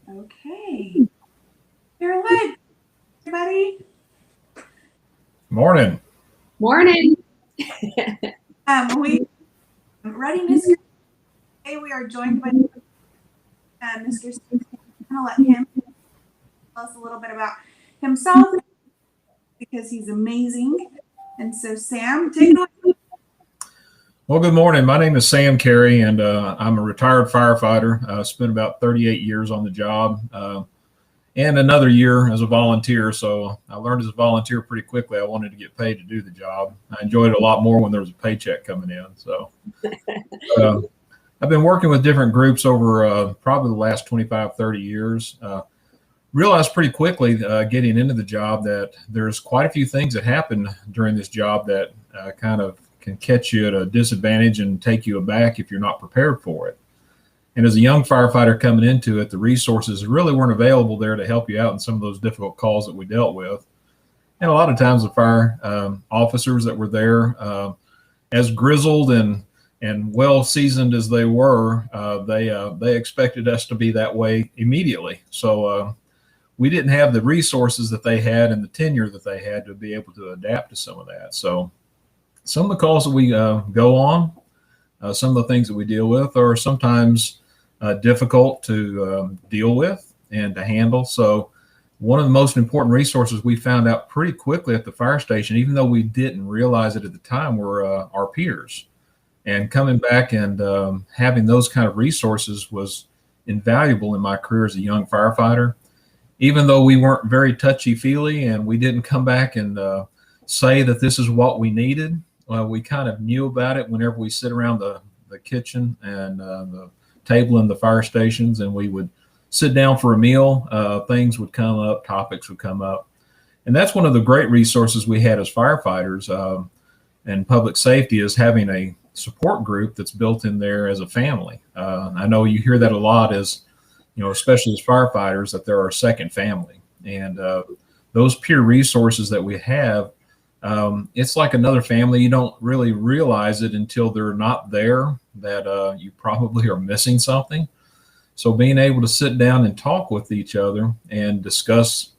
Okay. You're live, everybody. Morning. Morning. We readiness. Today we are joined by Mr. Sam. I'm gonna let him tell us a little bit about himself because he's amazing. And so, Sam, take it away. Well, good morning. My name is Sam Carey, and I'm a retired firefighter. I spent about 38 years on the job and another year as a volunteer. So I learned as a volunteer pretty quickly. I wanted to get paid to do the job. I enjoyed it a lot more when there was a paycheck coming in. So I've been working with different groups over probably the last 25, 30 years. Realized pretty quickly getting into the job that there's quite a few things that happen during this job that kind of can catch you at a disadvantage and take you aback if you're not prepared for it. And as a young firefighter coming into it, the resources really weren't available there to help you out in some of those difficult calls that we dealt with. And a lot of times the fire officers that were there, as grizzled and well seasoned as they were, they expected us to be that way immediately. So we didn't have the resources that they had and the tenure that they had to be able to adapt to some of that. So some of the calls that we go on, some of the things that we deal with are sometimes difficult to deal with and to handle. So one of the most important resources we found out pretty quickly at the fire station, even though we didn't realize it at the time, were our peers. And coming back and having those kind of resources was invaluable in my career as a young firefighter. Even though we weren't very touchy-feely and we didn't come back and say that this is what we needed, we kind of knew about it whenever we sit around the kitchen and the table in the fire stations, and we would sit down for a meal. Things would come up, topics would come up. And that's one of the great resources we had as firefighters and public safety, is having a support group that's built in there as a family. I know you hear that a lot as, especially as firefighters, that they're our second family. And those peer resources that we have, it's like another family. You don't really realize it until they're not there, that you probably are missing something. So being able to sit down and talk with each other and discuss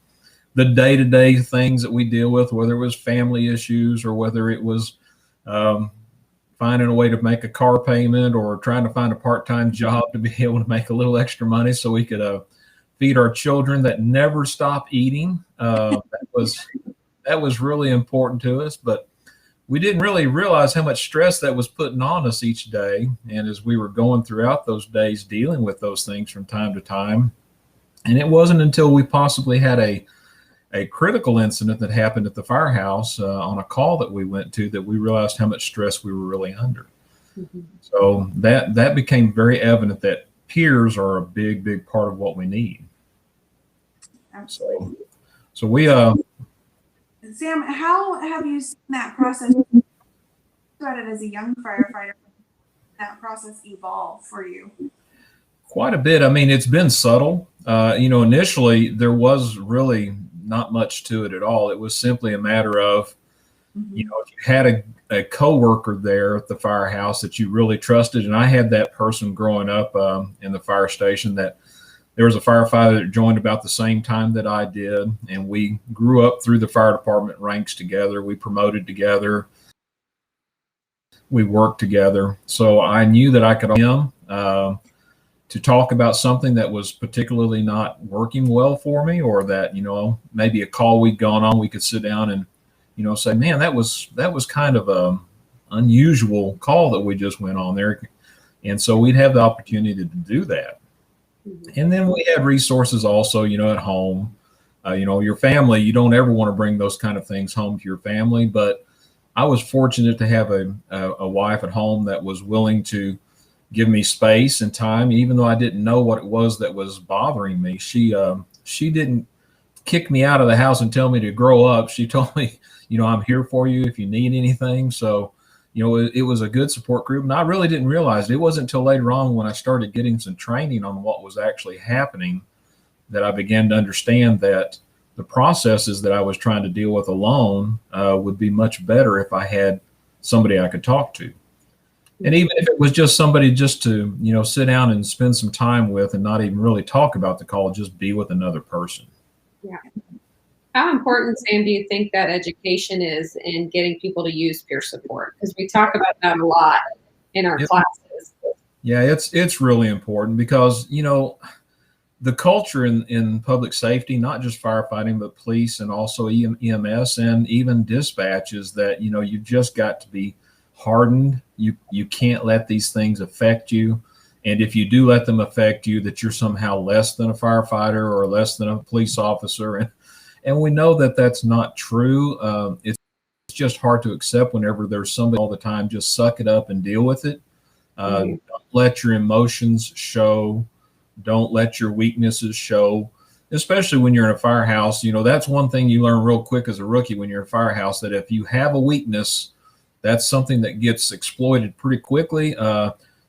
the day-to-day things that we deal with, whether it was family issues or whether it was finding a way to make a car payment or trying to find a part-time job to be able to make a little extra money so we could feed our children that never stop eating. That was really important to us, but we didn't really realize how much stress that was putting on us each day. And as we were going throughout those days dealing with those things from time to time, and it wasn't until we possibly had a critical incident that happened at the firehouse on a call that we went to that we realized how much stress we were really under. Mm-hmm. So that became very evident that peers are a big, big part of what we need. Absolutely. So we Sam, how have you seen that process started as a young firefighter, that process evolve for you? Quite a bit. I mean, it's been subtle. Initially there was really not much to it at all. It was simply a matter of, if you had a coworker there at the firehouse that you really trusted, and I had that person growing up in the fire station, that there was a firefighter that joined about the same time that I did, and we grew up through the fire department ranks together. We promoted together. We worked together. So I knew that I could him to talk about something that was particularly not working well for me, or that, maybe a call we'd gone on, we could sit down and, say, man, that was kind of a unusual call that we just went on there. And so we'd have the opportunity to do that. And then we had resources also, at home, your family. You don't ever want to bring those kind of things home to your family. But I was fortunate to have a wife at home that was willing to give me space and time, even though I didn't know what it was that was bothering me. She didn't kick me out of the house and tell me to grow up. She told me, I'm here for you if you need anything. So it was a good support group, and I really didn't realize it. It wasn't until later on when I started getting some training on what was actually happening that I began to understand that the processes that I was trying to deal with alone would be much better if I had somebody I could talk to. And even if it was just somebody just to, sit down and spend some time with and not even really talk about the call, just be with another person. Yeah. How important, Sam, do you think that education is in getting people to use peer support? Because we talk about that a lot in our classes. Yeah, it's really important because, the culture in public safety, not just firefighting, but police and also EMS and even dispatch, is that, you've just got to be hardened. You can't let these things affect you. And if you do let them affect you, that you're somehow less than a firefighter or less than a police officer. And we know that that's not true. It's just hard to accept whenever there's somebody all the time. Just suck it up and deal with it. Don't let your emotions show. Don't let your weaknesses show, especially when you're in a firehouse. That's one thing you learn real quick as a rookie when you're in a firehouse, that if you have a weakness, that's something that gets exploited pretty quickly,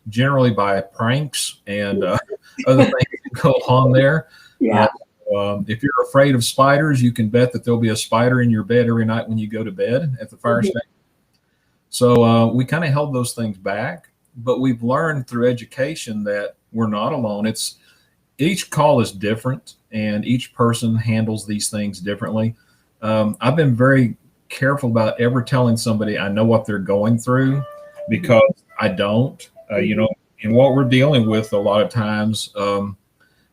generally by pranks and other things that go on there. Yeah. If you're afraid of spiders, you can bet that there'll be a spider in your bed every night when you go to bed at the fire station. So we kind of held those things back, but we've learned through education that we're not alone. Each call is different, and each person handles these things differently. I've been very careful about ever telling somebody I know what they're going through, because I don't. In what we're dealing with, a lot of times,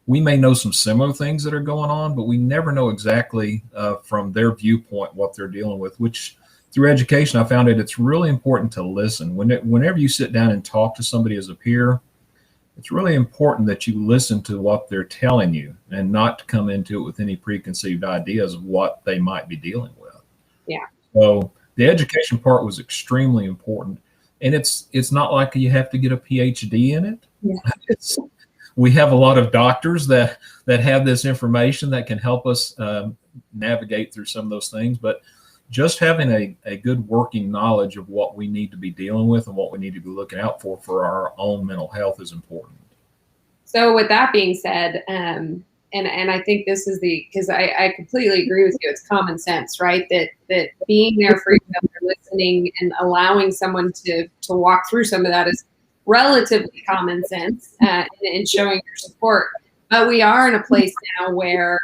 we may know some similar things that are going on, but we never know exactly from their viewpoint what they're dealing with, which through education, I found it's really important to listen. Whenever you sit down and talk to somebody as a peer, it's really important that you listen to what they're telling you and not to come into it with any preconceived ideas of what they might be dealing with. Yeah. So the education part was extremely important. And it's not like you have to get a PhD in it. Yeah. We have a lot of doctors that have this information that can help us navigate through some of those things. But just having a good working knowledge of what we need to be dealing with and what we need to be looking out for our own mental health is important. So with that being said, and I think this is because I completely agree with you. It's common sense, right? That being there for each other, listening and allowing someone to walk through some of that is relatively common sense and showing your support. But we are in a place now where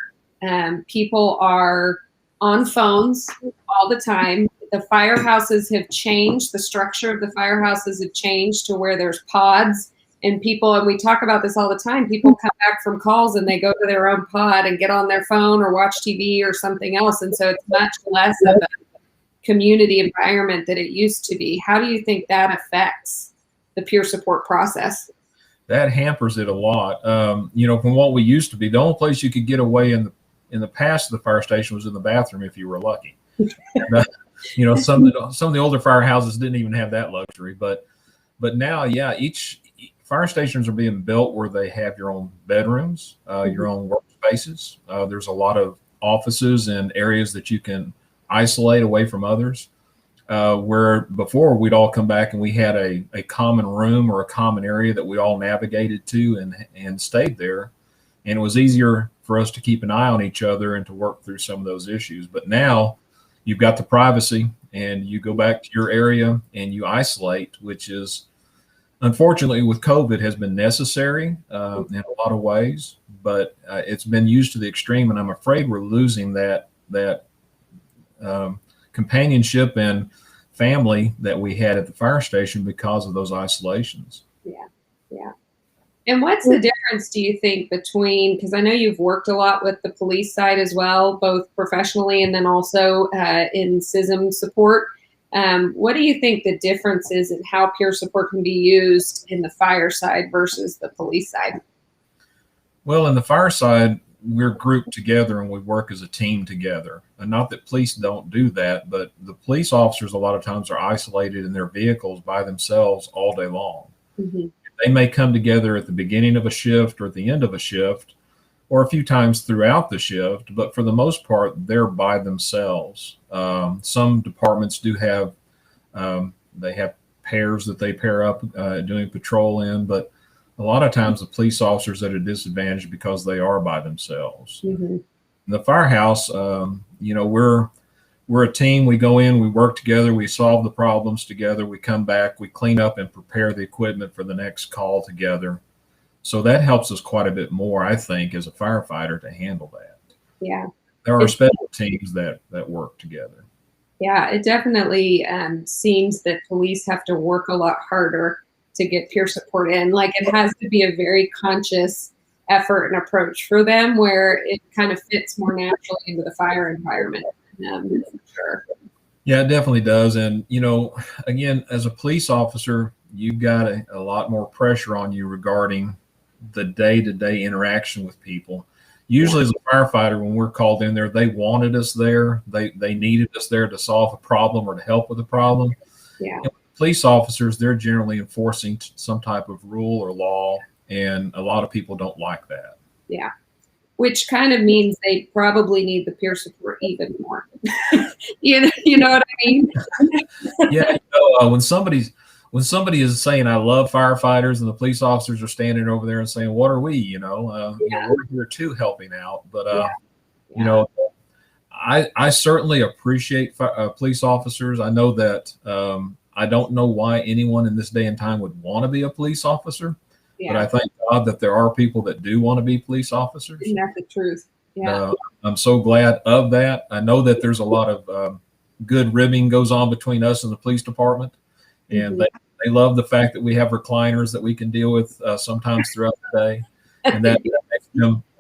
people are on phones all the time. The firehouses have changed. The structure of the firehouses have changed to where there's pods, and we talk about this all the time. People come back from calls and they go to their own pod and get on their phone or watch TV or something else. And so it's much less of a community environment that it used to be. How do you think that affects the peer support process? That hampers it a lot. From what we used to be, the only place you could get away in the past of the fire station was in the bathroom if you were lucky. And, some of the older firehouses didn't even have that luxury. But now, each fire stations are being built where they have your own bedrooms, your own workspaces. There's a lot of offices and areas that you can isolate away from others. Where before we'd all come back and we had a common room or a common area that we all navigated to and stayed there. And it was easier for us to keep an eye on each other and to work through some of those issues. But now you've got the privacy and you go back to your area and you isolate, which is, unfortunately, with COVID has been necessary in a lot of ways, but it's been used to the extreme. And I'm afraid we're losing that companionship and family that we had at the fire station because of those isolations. Yeah. And what's the difference, do you think, between, because I know you've worked a lot with the police side as well, both professionally and then also in CISM support. What do you think the difference is in how peer support can be used in the fire side versus the police side? Well, in the fire side, we're grouped together and we work as a team together. And not that police don't do that, but the police officers a lot of times are isolated in their vehicles by themselves all day long. Mm-hmm. They may come together at the beginning of a shift or at the end of a shift or a few times throughout the shift, but for the most part, they're by themselves. Some departments do have, they have pairs that they pair up doing patrol in, but a lot of times the police officers at a disadvantage because they are by themselves. Mm-hmm. In the firehouse, we're we're a team. We go in, we work together, we solve the problems together, we come back, we clean up and prepare the equipment for the next call together. So that helps us quite a bit more, I think, as a firefighter to handle that. Yeah. There are special teams that work together. Yeah, it definitely seems that police have to work a lot harder to get peer support in. Like, it has to be a very conscious effort and approach for them, where it kind of fits more naturally into the fire environment. For sure. Yeah, it definitely does. And, you know, again, as a police officer, you've got a lot more pressure on you regarding the day-to-day interaction with people. Usually as a firefighter, when we're called in there, they wanted us there. They needed us there to solve a problem or to help with a problem. Yeah. And with police officers, they're generally enforcing some type of rule or law, and a lot of people don't like that. Yeah. Which kind of means they probably need the peer support even more. you know what I mean? Yeah. When somebody is saying, I love firefighters, and the police officers are standing over there and saying, what are we? You know, we're here too, helping out. But, you know, I certainly appreciate police officers. I know that I don't know why anyone in this day and time would want to be a police officer. But I thank God that there are people that do want to be police officers. Isn't that the truth? Yeah. I'm so glad of that. I know that there's a lot of good ribbing goes on between us and the police department. And they love the fact that we have recliners that we can deal with sometimes throughout the day. And that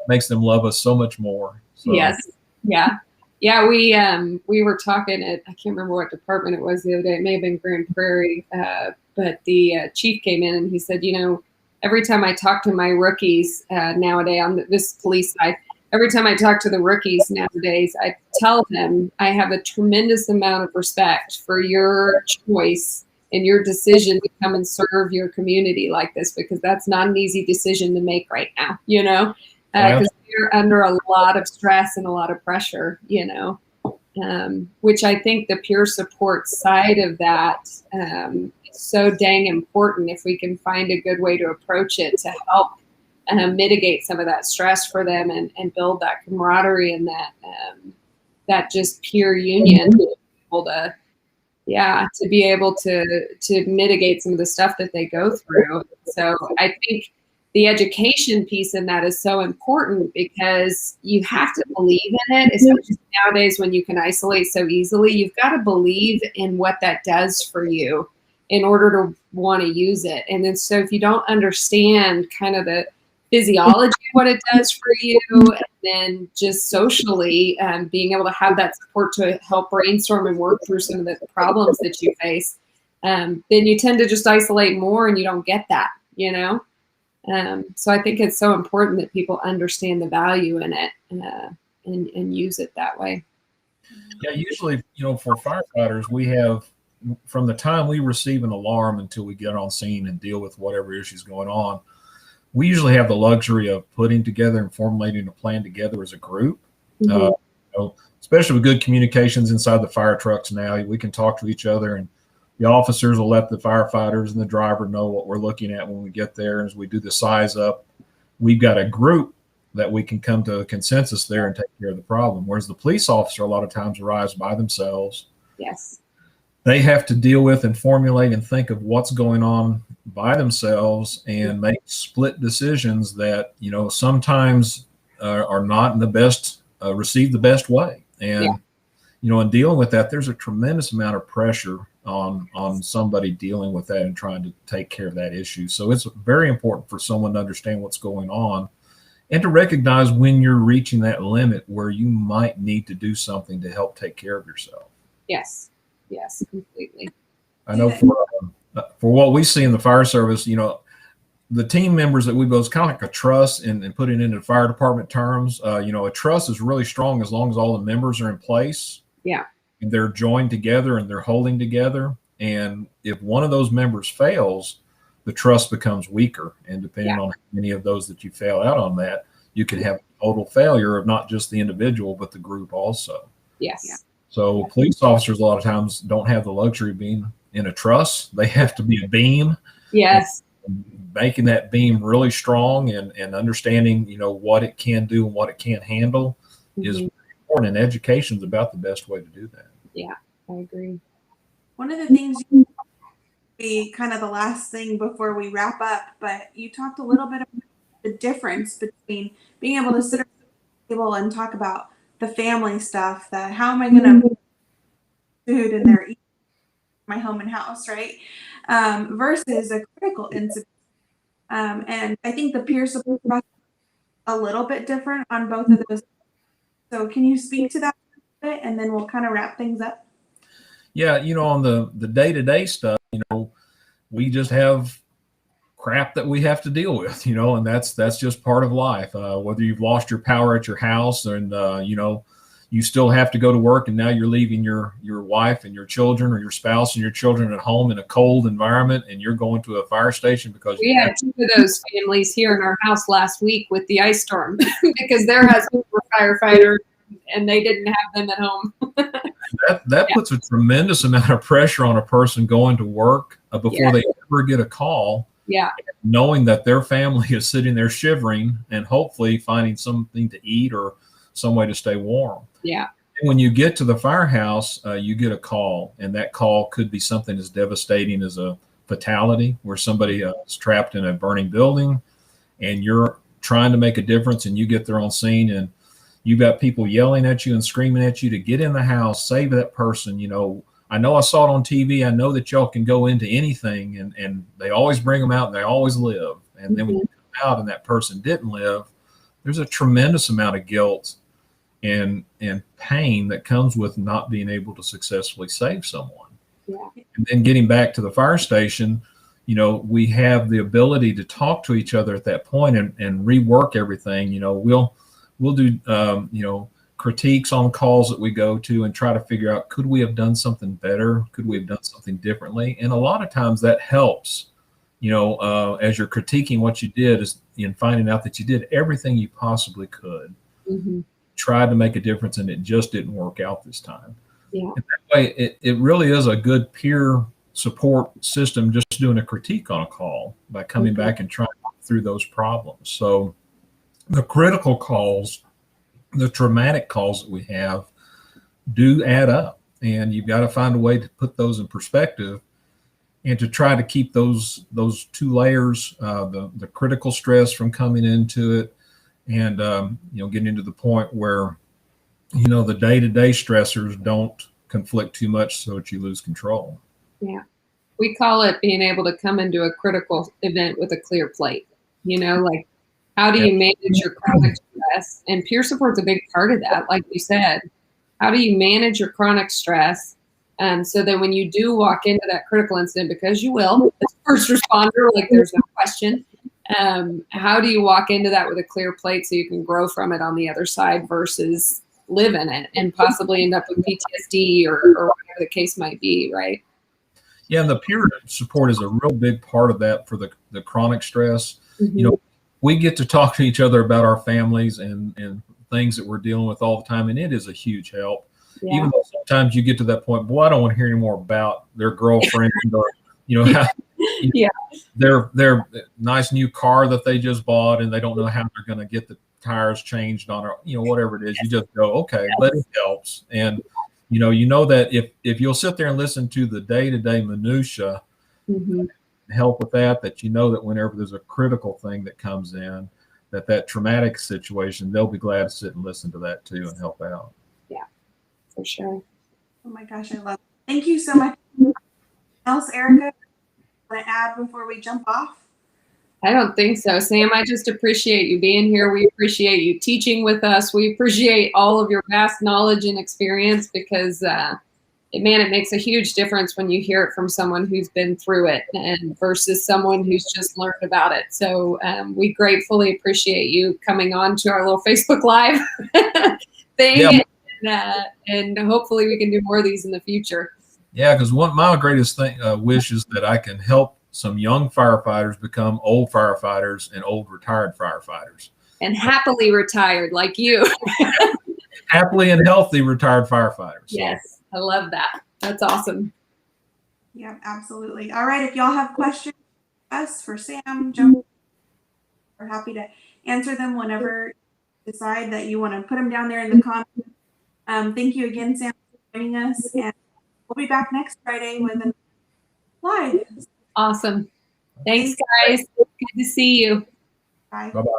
makes them love us so much more. So. Yes. Yeah. Yeah. We were talking at, I can't remember what department it was the other day. It may have been Grand Prairie. But the chief came in and he said, you know, every time I talk to my rookies nowadays on this police side, every time I talk to the rookies nowadays, I tell them I have a tremendous amount of respect for your choice and your decision to come and serve your community like this, because that's not an easy decision to make right now, you know, because you're under a lot of stress and a lot of pressure, you know, which I think the peer support side of that is so dang important if we can find a good way to approach it to help mitigate some of that stress for them and build that camaraderie and that just peer union to be able to mitigate some of the stuff that they go through. So I think the education piece in that is so important, because you have to believe in it, especially nowadays when you can isolate so easily. You've got to believe in what that does for you in order to want to use it. And then so if you don't understand kind of the physiology of what it does for you, and then just socially being able to have that support to help brainstorm and work through some of the problems that you face, then you tend to just isolate more and you don't get that, you know? So I think it's so important that people understand the value in it and use it that way. Yeah, usually, you know, for firefighters, we have, from the time we receive an alarm until we get on scene and deal with whatever issues going on, we usually have the luxury of putting together and formulating a plan together as a group. You know, especially with good communications inside the fire trucks now, we can talk to each other, and the officers will let the firefighters and the driver know what we're looking at when we get there. As we do the size up, we've got a group that we can come to a consensus there and take care of the problem. Whereas the police officer a lot of times arrives by themselves. Yes. They have to deal with and formulate and think of what's going on by themselves and make split decisions that, you know, sometimes are not in the best, received the best way. And, you know, in dealing with that, there's a tremendous amount of pressure on somebody dealing with that and trying to take care of that issue. So it's very important for someone to understand what's going on and to recognize when you're reaching that limit where you might need to do something to help take care of yourself. Yes. Yes, completely. I know for what we see in the fire service, you know, the team members that we build is kind of like a trust, and putting it into fire department terms, you know, a trust is really strong as long as all the members are in place. Yeah. And they're joined together and they're holding together. And if one of those members fails, the trust becomes weaker. And depending on how many of those that you fail out on that, you could have total failure of not just the individual, but the group also. Yes. Yeah. So police officers a lot of times don't have the luxury of being in a truss. They have to be a beam. Yes. Making that beam really strong and understanding, you know, what it can do and what it can't handle is very important. And education is about the best way to do that. Yeah, I agree. One of the things be kind of the last thing before we wrap up, but you talked a little bit about the difference between being able to sit at the table and talk about the family stuff, that how am I going to food in their my home and house, right? Versus a critical incident. And I think the peer support process is a little bit different on both of those. So can you speak to that a bit, and then we'll kind of wrap things up? Yeah, on the day-to-day stuff, we just have crap that we have to deal with, and that's just part of life. Whether you've lost your power at your house and you still have to go to work, and now you're leaving your wife and your children, or your spouse and your children at home in a cold environment, and you're going to a fire station because we had two of those families here in our house last week with the ice storm because their husbands were firefighters and they didn't have them at home. that puts a tremendous amount of pressure on a person going to work before they ever get a call. Yeah. Knowing that their family is sitting there shivering and hopefully finding something to eat or some way to stay warm. Yeah. And when you get to the firehouse, you get a call, and that call could be something as devastating as a fatality, where somebody is trapped in a burning building, and you're trying to make a difference, and you get there on scene, and you've got people yelling at you and screaming at you to get in the house, save that person. I know I saw it on TV. I know that y'all can go into anything, and they always bring them out, and they always live. And then when you come out and that person didn't live, there's a tremendous amount of guilt and pain that comes with not being able to successfully save someone. Yeah. And then getting back to the fire station, we have the ability to talk to each other at that point and rework everything. We'll do critiques on calls that we go to and try to figure out, could we have done something better? Could we have done something differently? And a lot of times that helps, as you're critiquing what you did, is in finding out that you did everything you possibly could. Mm-hmm. Tried to make a difference, and it just didn't work out this time. Yeah. And that way, it really is a good peer support system, just doing a critique on a call by coming back and trying to work through those problems. So the critical calls, the traumatic calls that we have, do add up, and you've got to find a way to put those in perspective and to try to keep those two layers, the critical stress from coming into it, and getting to the point where the day-to-day stressors don't conflict too much so that you lose control. Yeah, we call it being able to come into a critical event with a clear plate. Like, how do you manage your chronic stress? And peer support's a big part of that. Like you said, how do you manage your chronic stress? So that when you do walk into that critical incident, because you will, as first responder, like there's no question, how do you walk into that with a clear plate so you can grow from it on the other side versus live in it and possibly end up with PTSD or whatever the case might be, right? Yeah, and the peer support is a real big part of that for the chronic stress. Mm-hmm. We get to talk to each other about our families and things that we're dealing with all the time, and it is a huge help. Yeah. Even though sometimes you get to that point, boy, I don't want to hear any more about their girlfriend or how, their nice new car that they just bought, and they don't know how they're going to get the tires changed on it, whatever it is. You just go, okay, but it helps. And that if you'll sit there and listen to the day-to-day minutia, help with that that whenever there's a critical thing that comes in, that traumatic situation, they'll be glad to sit and listen to that too and help out. Yeah, for sure. Oh my gosh, I love it. Thank you so much. Anything else, Erica, want to add before we jump off? I don't think so, Sam. I just appreciate you being here. We appreciate you teaching with us. We appreciate all of your vast knowledge and experience, because it makes a huge difference when you hear it from someone who's been through it and versus someone who's just learned about it. So we gratefully appreciate you coming on to our little Facebook Live thing. Yeah. And hopefully we can do more of these in the future. Yeah, because my greatest wish is that I can help some young firefighters become old firefighters and old retired firefighters. And happily retired like you. Happily and healthy retired firefighters. Yes, I love that. That's awesome. Yeah, absolutely. All right, if y'all have questions for us, for Sam, Joe, we're happy to answer them whenever you decide that you want to put them down there in the comments. Thank you again, Sam, joining us, and we'll be back next Friday with a live. Awesome. Thanks, guys. Good to see you. Bye. Bye-bye.